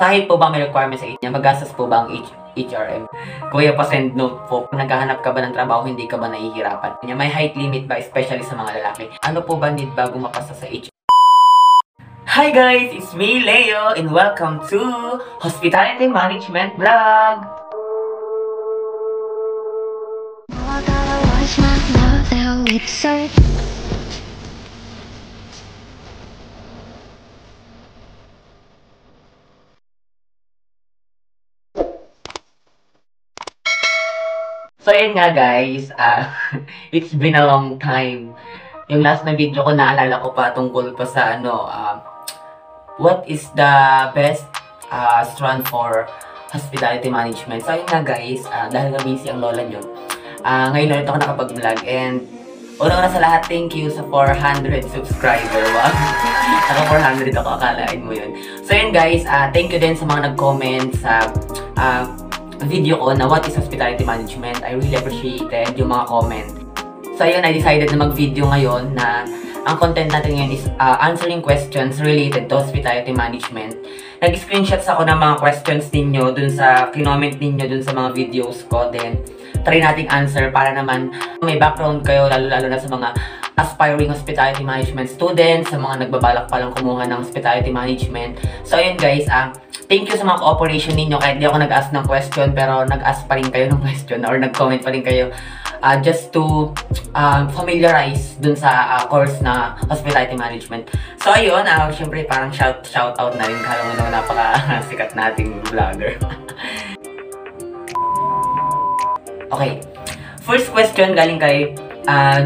Kahit po ba may requirement sa inyo, magastos po ba ang HRM? Kuya, pa-send note po. Kung naghahanap ka ba ng trabaho, hindi ka ba nahihirapan? May height limit ba, especially sa mga lalaki? Ano po ba need bago mapasa sa HRM? Hi guys! It's me, Leo, and welcome to Hospitality Management Vlog! So, yun nga guys, it's been a long time. Yung last na video ko, naalala ko pa tungkol pa sa what is the best strand for hospitality management. So, yun nga guys, dahil nga busy ang lola nyo, ngayon ulit ako nakapag-vlog. And, una sa lahat, thank you sa 400 subscriber. Wow! Naka 400 ako, akalain mo yun. So, yun guys, thank you din sa mga nag-comment sa video ko na what is hospitality management. I really appreciated yung mga comment. So ayun, I decided na mag-video ngayon na ang content natin ngayon is answering questions related to hospitality management. Nag-screenshots ako ng mga questions ninyo dun sa kinoment ninyo dun sa mga videos ko. Then, try nating answer para naman may background kayo, lalo-lalo na sa mga aspiring hospitality management students, sa mga nagbabalak palang kumuha ng hospitality management. So ayun guys, thank you sa mga cooperation ninyo. Kahit di ako nag-ask ng question, pero nag-ask pa rin kayo ng question or nag-comment pa rin kayo just to familiarize dun sa course na hospitality management. So ayun, syempre parang shout out na rin. Kala mo naman napaka-sikat nating vlogger. Okay, first question galing kay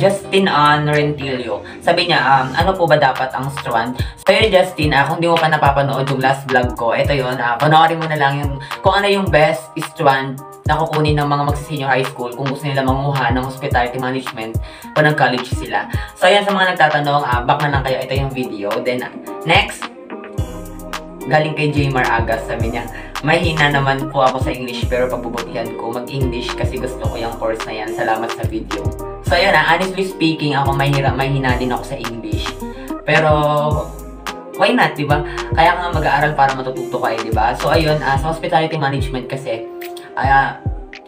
Justin Rentilio. Sabi niya, ano po ba dapat ang strand? So yun Justin, kung di mo pa napapanood yung last vlog ko, ito yun, panoorin mo na lang yung, kung ano yung best strand na kukunin ng mga magsi-senior high school kung gusto nila manguha ng hospitality management kung nag-college sila. So yan, sa mga nagtatanong, back na lang kayo, ito yung video. Then next, galing kay Jmar Agas, sabi niya, mahina naman po ako sa English pero pagbubutihan ko mag-English kasi gusto ko yung course na yan. Salamat sa video. So ayun honestly speaking, ako mahina din ako sa English. Pero why not, diba? Kaya nga mag-aaral para matututo kayo, diba? So ayun, sa hospitality management kasi,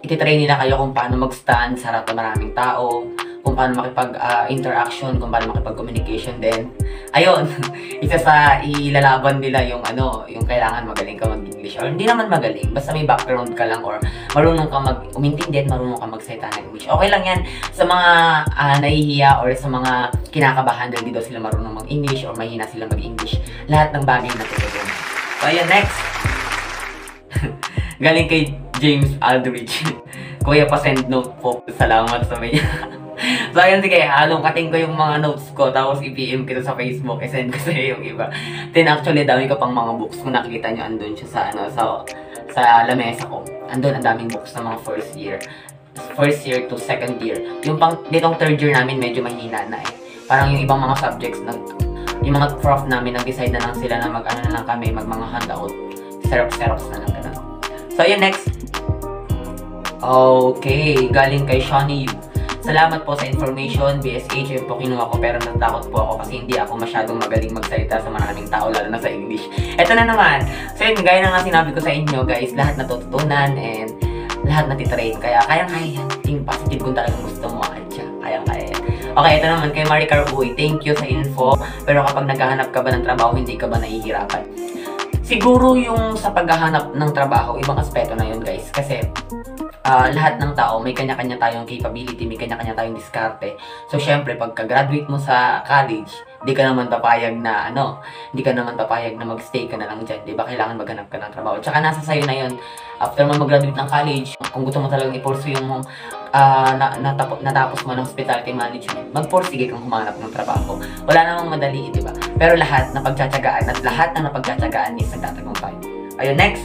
ititrain nila kayo kung paano mag-stand sa harap ng maraming tao, kung paano makipag-interaction, kung paano makipag-communication din. Ayun, isa sa ilalaban nila yung yung kailangan magaling ka mag-English or hindi naman magaling, basta may background ka lang or marunong ka umintindi at marunong ka magsalita ng English. Okay lang yan sa mga nahihiya or sa mga kinakabahan dahil di daw sila marunong mag-English or mahina sila mag-English. Lahat ng bagay na tutulong. So ayun, next. Galing kay James Aldrich. Kuya, pa-send note po. Salamat sa may. So ayun, sige, halongkating ko yung mga notes ko, tapos i-PM kita sa Facebook, i-send ko sa'yo yung iba. Then actually, dami ko pang mga books. Kung nakikita nyo, andun siya sa lamesa ko. Andun, ang daming books sa mga first year to second year. Yung ditong third year namin, medyo mahina na eh. Parang yung ibang mga subjects, yung mga prof namin, nag-decide na lang sila na na lang kami, mga handout. Xerox na lang ganun. So ayun, next. Okay, galing kay Shawnee Yu. Salamat po sa information, BSH, yun po kinuha ko pero natakot po ako kasi hindi ako masyadong magaling magsalita sa maraming tao, lalo na sa English. Eto na naman. So yun, gaya na nga sinabi ko sa inyo guys, lahat natututunan and lahat natitrain. Kaya kaya-kaya yan. Think positive kung talagang gusto mo, adya. Kaya-kaya yan. Okay, ito naman kay Maricar Uy. Thank you sa info. Pero kapag naghahanap ka ba ng trabaho, hindi ka ba nahihirapan? Siguro yung sa paghahanap ng trabaho, ibang aspeto na yun guys. Kasi lahat ng tao, may kanya-kanya tayong capability, may kanya-kanya tayong diskarte. So, syempre, pagka-graduate mo sa college, hindi ka naman papayag na, mag-stay ka na lang dyan. Diba? Kailangan maghanap ka ng trabaho. Tsaka nasa sayo na yun. After mo mag-graduate ng college, kung gusto mo talagang i-pursue yung natapos mo ng hospitality management, mag-pursige kang humanap ng trabaho. Wala namang madali, diba? Pero lahat na pagtsatsagaan at lahat na napagtsatsagaan is nagtatagumpay. Ayun, next!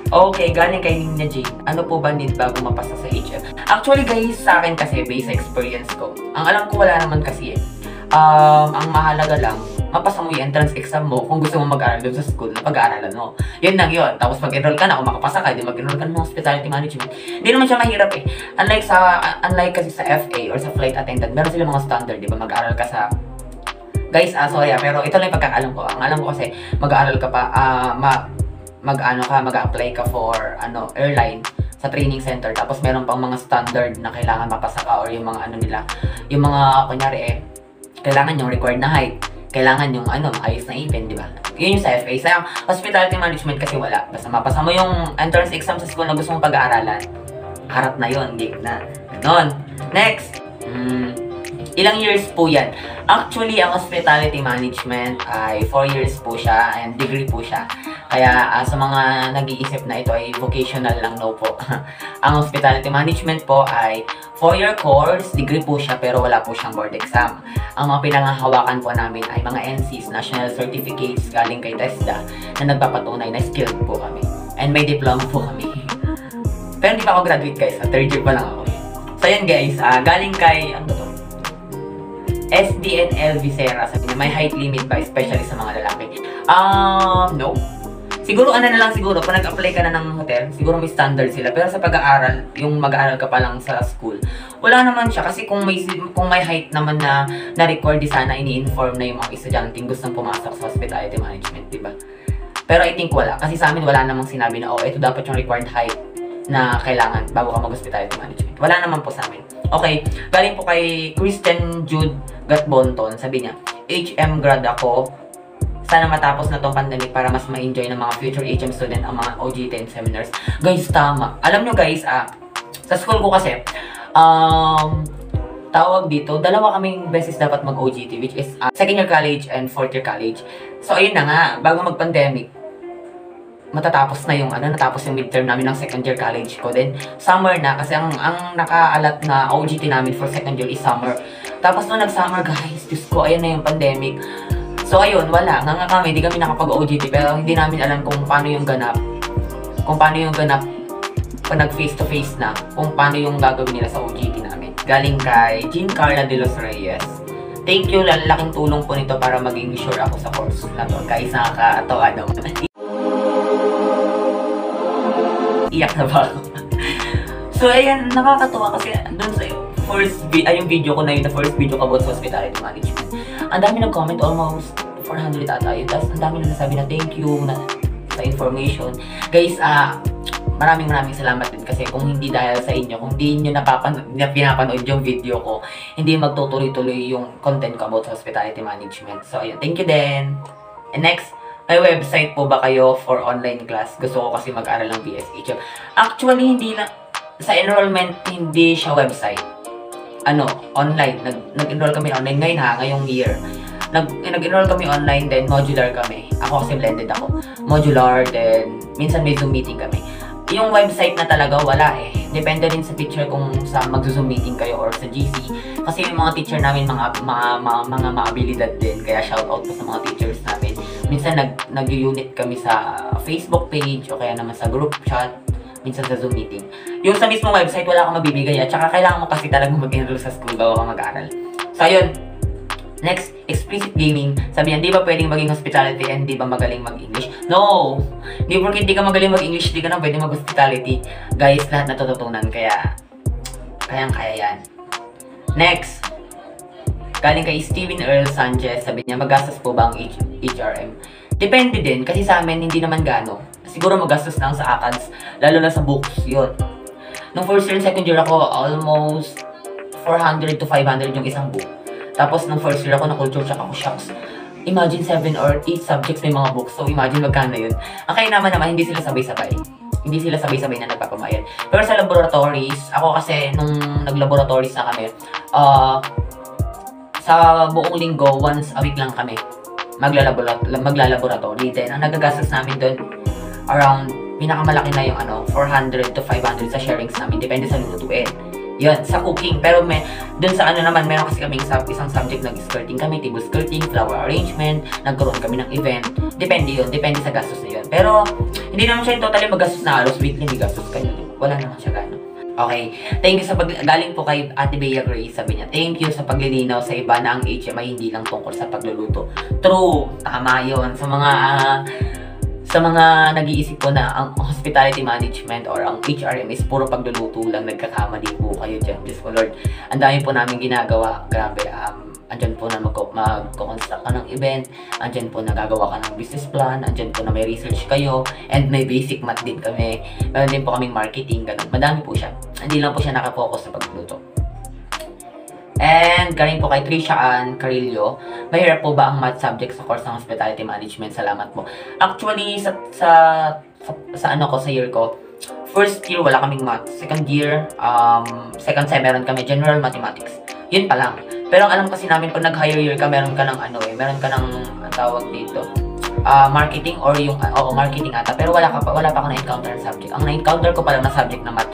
Okay, galing kay Nina Jane. Ano po ba need bago mapasa sa HF? Actually guys, sa akin kasi, based sa experience ko, ang alam ko wala naman kasi eh. Ang mahalaga lang, mapasa mo yung entrance exam mo kung gusto mo mag-aral doon sa school na pag-aaralan mo. Yun lang yun. Tapos mag-enroll ka na, kung makapasa ka, di mag-enroll ka ng hospitality management. Hindi naman siya mahirap eh. Unlike kasi sa FA or sa flight attendant, meron sila mga standard, di ba? Mag-aral ka sa Guys, sorry pero ito lang yung pagkakaalam ko. Ang alam ko kasi, mag-aaral ka pa, mag-apply ka for, airline sa training center. Tapos meron pang mga standard na kailangan mapasa ka or yung mga nila, yung mga, kunyari kailangan yung required na height. Kailangan yung, ayos na ipin, di ba? Yun yung sa FA. Sa hospitality management kasi wala. Basta mapasa mo yung entrance exam sa school na gusto mong pag-aaralan. Harap na yun, hindi na. Ganon. Next. Ilang years po yan? Actually, ang hospitality management ay 4 years po siya and degree po siya. Kaya sa mga nag-iisip na ito ay vocational lang, no po. Ang hospitality management po ay 4-year course, degree po siya pero wala po siyang board exam. Ang mga pinanghahawakan po namin ay mga NCs, National Certificates galing kay TESDA na nagpapatunay na skilled po kami. And may diploma po kami. Pero hindi pa ako graduate guys, 3rd year pa lang ako. So yan guys, galing kay, SDNL Visera, sabi niya, may height limit ba, especially sa mga lalaki? No. Siguro na lang siguro, pag nag-apply ka na ng hotel, siguro may standard sila. Pero sa pag-aaral, yung mag-aaral ka pa lang sa school, wala naman siya. Kasi kung may height naman na na-record, sana ini-inform na yung mga estudyante gustong pumasok sa hospitality management, diba? Pero I think wala. Kasi sa amin, wala namang sinabi na, ito dapat yung required height na kailangan bago ka mag-hospitality management. Wala naman po sa amin. Okay, galing po kay Christian Jude Gatbonton, sabi niya, HM grad ako, sana matapos na tong pandemic para mas ma-enjoy ng mga future HM student ang mga OJT and seminars. Guys, tama. Alam nyo guys, sa school ko kasi, tawag dito, dalawa kaming beses dapat mag-OJT, which is 2nd year college and 4th year college. So ayun na nga, bago mag-pandemic, matatapos na yung natapos yung midterm namin ng 2nd year college ko. Then summer na kasi ang nakaalat na OJT namin for 2nd year is summer. Tapos nung nag-summer guys, Diyos ko, ayan na yung pandemic. So ayun, wala. Nga kami, hindi kami nakapag-OJT pero hindi namin alam kung paano yung ganap. Kung paano yung ganap pag nag-face to face na. Kung paano yung gagawin nila sa OJT namin. Galing kay Jean Carla de los Reyes. Thank you, laking tulong po nito para maging sure ako sa course na to. Guys, nakakatawa naman. Iyak na ba ako? So ayan, nakakatawa kasi doon sa yung video ko na yun, the first video ko about hospitality management. Ang dami nag-comment, almost 400 ata yun. Tapos ang dami na nasabi na thank you sa information. Guys, maraming salamat din kasi kung hindi dahil sa inyo, kung hindi nyo pinapanood yung video ko, hindi magtutuloy-tuloy yung content ko about hospitality management. So ayun, thank you din. And next, may website po ba kayo for online class? Gusto ko kasi mag-aral ng BSH. Actually, hindi lang. Sa enrollment, hindi siya website. Online. Nag-enroll kami online ngayon ngayong year. Nag-enroll kami online, then modular kami. Ako kasi blended ako. Modular, then minsan may Zoom meeting kami. Yung website na talaga, wala eh. Depende rin sa teacher kung sa mag-Zoom meeting kayo or sa GC. Kasi yung mga teacher namin, mga maabilidad din. Kaya shoutout po sa mga teachers namin. Minsan nag-unit kami sa Facebook page o kaya naman sa group chat. Minsan sa Zoom meeting. Yung sa mismong website, wala kang mabibigay at saka kailangan mo kasi talaga mag-enroll sa school bago ka mag-aaral. So, ayun. Next, explicit gaming. Sabi niya, di ba pwedeng maging hospitality and di ba magaling mag-English? No! Di porque di ka magaling mag-English, di ka na pwedeng mag-hospitality. Guys, lahat natututunan. Kayang-kaya yan. Next, galing kay Steven Earl Sanchez. Sabi niya, magastos po ba ang HRM? Depende din, kasi sa amin, hindi naman gano. Siguro magastos lang sa ACADS, lalo na sa books, yun. Nung first year and second year ako, almost 400 to 500 yung isang book. Tapos nung first year ako na culture check ako, shocks. Imagine 7 or 8 subjects may mga books. So imagine magkano yun. Ang kaya naman hindi sila sabay-sabay. Hindi sila sabay-sabay na nagpapamayad. Pero sa laboratories, ako kasi nung nag-laboratories na kami, sa buong linggo, once a week lang kami maglalaboratory. Then ang nagagastos namin doon, around, pinakamalaki na yung 400 to 500 sa sharings namin. Depende sa lulutuin. Yun, sa cooking. Pero dun sa naman, meron kasi kaming isang subject, nag-skirting kami, table skirting, flower arrangement, nagkaroon kami ng event. Depende yun, depende sa gastos na yun. Pero, hindi naman siya totally magastos na halos weekly, may gastos kayo. Wala naman siya gano'n. Okay, thank you sa galing po kay Ate Bea Grace, sabi niya, thank you sa paglilinaw sa iba na ang HM ay hindi lang tungkol sa pagluluto. True, tama yun. Sa mga nag-iisip po na ang hospitality management or ang HRM is puro pagluluto lang, nagkakamali po kayo dyan. Diyos ko Lord, ang dami po namin ginagawa. Grabe, andyan po na mag-construct ka ng event, andyan po na gagawa ka ng business plan, andyan po na may research kayo, and may basic math din kami. Meron din po kaming marketing, ganun. Madami po siya. Hindi lang po siya nakafocus sa pagluto. And galing po kay Trisha Ann Carillo, mahirap po ba ang math subject sa course ng Hospitality Management? Salamat po. Actually, sa ano ko, sa year ko, first year wala kaming math. Second year, second sem meron kami general mathematics. Yun pa lang. Pero ang alam kasi namin pag nag-higher year ka, meron ka ng ano meron ka ng ang tawag dito, marketing or yung marketing ata. Pero wala pa ako na-encounter na subject. Ang na-encounter ko pa lang na subject na math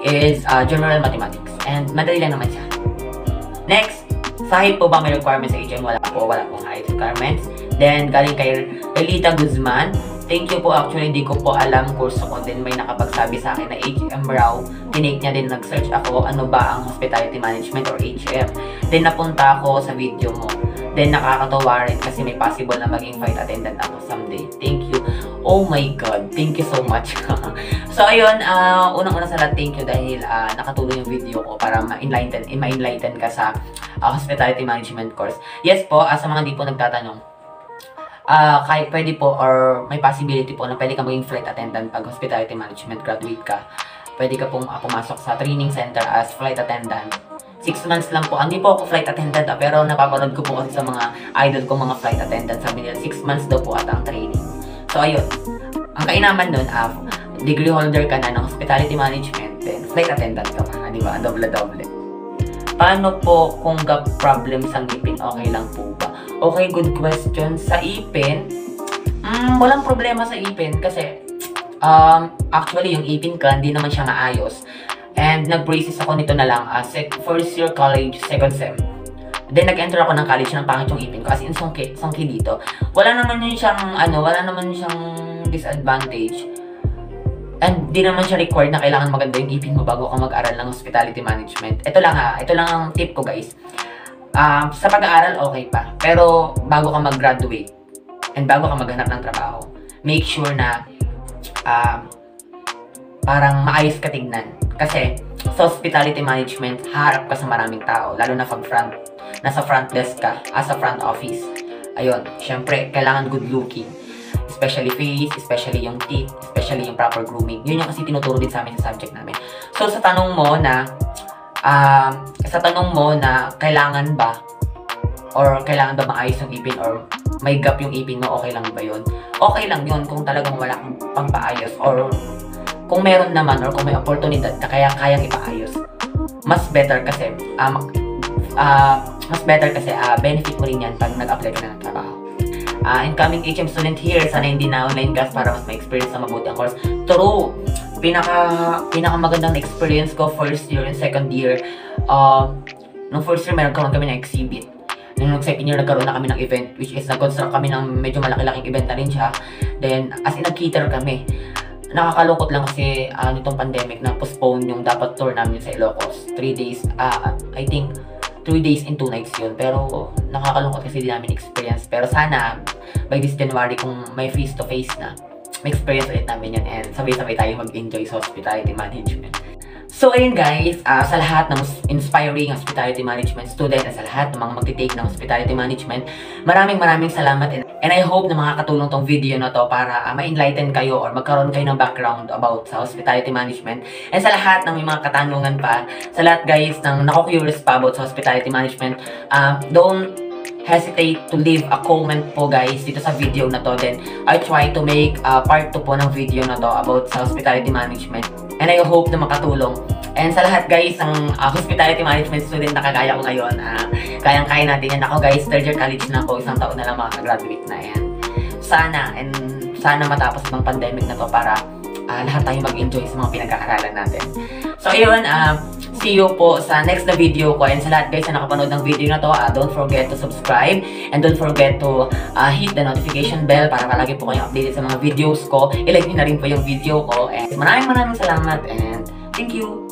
is general mathematics. And madali lang naman siya. Next, sa height po ba may requirements sa HM? Wala pong height requirements. Then, galing kay Relita Guzman. Thank you po. Actually, hindi ko po alam kurso ko din. May nakapagsabi sa akin na HM raw. Tinake niya din, nag-search ako, ano ba ang Hospitality Management or HM. Then, napunta ako sa video mo. Then, nakakatawa rin kasi may possible na maging flight attendant ako someday. Thank you. Oh my God. Thank you so much. So, ayun. Unang-una sa lahat, thank you dahil nakatulong yung video ko para ma-enlighten ka sa Hospitality Management course. Yes po, sa mga di po nagtatanong, kahit pwede po or may possibility po na pwede ka maging flight attendant pag Hospitality Management graduate ka. Pwede ka pong pumasok sa training center as flight attendant. 6 months lang po. Hindi po ako flight attendant pero napapanood ko po kasi sa mga idol ko mga flight attendant. Sabi nila 6 months daw po ata ang training. So ayun. Ang kainaman nun, degree holder ka na ng Hospitality Management, then flight attendant ka pa. Di ba? Doble-doble. Paano po kung problem sa ngipin? Okay lang po ba? Okay, good question. Sa ipin, walang problema sa ipin kasi actually yung ipin ka, hindi naman siya maayos. And nag-braces ako nito na lang first year college, second sem. Then nag-enter ako ng college ng pangit yung ipin ko. As in, songki dito. Wala naman siyang disadvantage. And di naman siya required na kailangan maganda yung ipin mo bago ka mag-aral ng Hospitality Management. Ito lang ang tip ko guys. Sa pag-aaral, okay pa. Pero bago ka mag-graduate and bago ka maghanap ng trabaho, make sure na parang maayos ka tignan. Kasi sa Hospitality Management, harap ka sa maraming tao. Lalo na pag nasa front desk ka, sa front office. Ayun, syempre, kailangan good looking. Especially face, especially yung teeth, especially yung proper grooming. Yun yung kasi tinuturo din sa amin sa subject namin. So, sa tanong mo na kailangan ba maayos yung ipin or may gap yung ipin mo, okay lang ba yun? Okay lang yun kung talagang wala kang pampaayos or kung meron naman or kung may oportunidad na kayang ipaayos. Mas better kasi benefit mo rin yan pag nag-apply ka na ng trabaho. Incoming HM student here, sana hindi na online class para mas ma-experience na mabuti ang course. True! Pinaka-magandang experience ko first year and second year. Nung first year, nagkaroon kami ng exhibit. Nung second year, nagkaroon na kami ng event, which is nag-construct kami ng medyo malaki-laking event na rin siya. Then, as in, nag-cater kami. Nakakalungkot lang kasi nitong pandemic na postpone yung dapat tour namin sa Ilocos. 3 days, I think 3 days and 2 nights yun. Pero nakakalungkot kasi di namin experience. Pero sana by this January kung may face-to-face na, may experience ulit namin yan and sabay-sabay tayo mag-enjoy sa Hospitality Management. So ayun guys, sa lahat ng inspiring Hospitality Management student at sa lahat ng mga magtitake ng Hospitality Management, maraming salamat and I hope na makakatulong tong video na to para ma-enlighten kayo or magkaroon kayo ng background about sa Hospitality Management. And sa lahat ng may mga katanungan pa, sa lahat guys ng nako-curious pa about sa Hospitality Management, don't hesitate to leave a comment po guys dito sa video na to. Then I try to make part 2 po ng video na to about sa Hospitality Management. And I hope na makatulong. And sa lahat guys, ang Hospitality Management student na kagaya ko ngayon, kayang-kaya natin yan. Ako guys, third year college na ako, 1 taon na lang makaka-graduate na yan. Sana matapos ng pandemic na to para lahat tayo mag-enjoy sa mga pinag-aaralan natin. So ayun, see you po sa next na video ko. And sa lahat guys na nakapanood ng video na to, don't forget to subscribe and don't forget to hit the notification bell para palagi po kayong updated sa mga videos ko. I-like nyo na rin po yung video ko. And maraming salamat and thank you!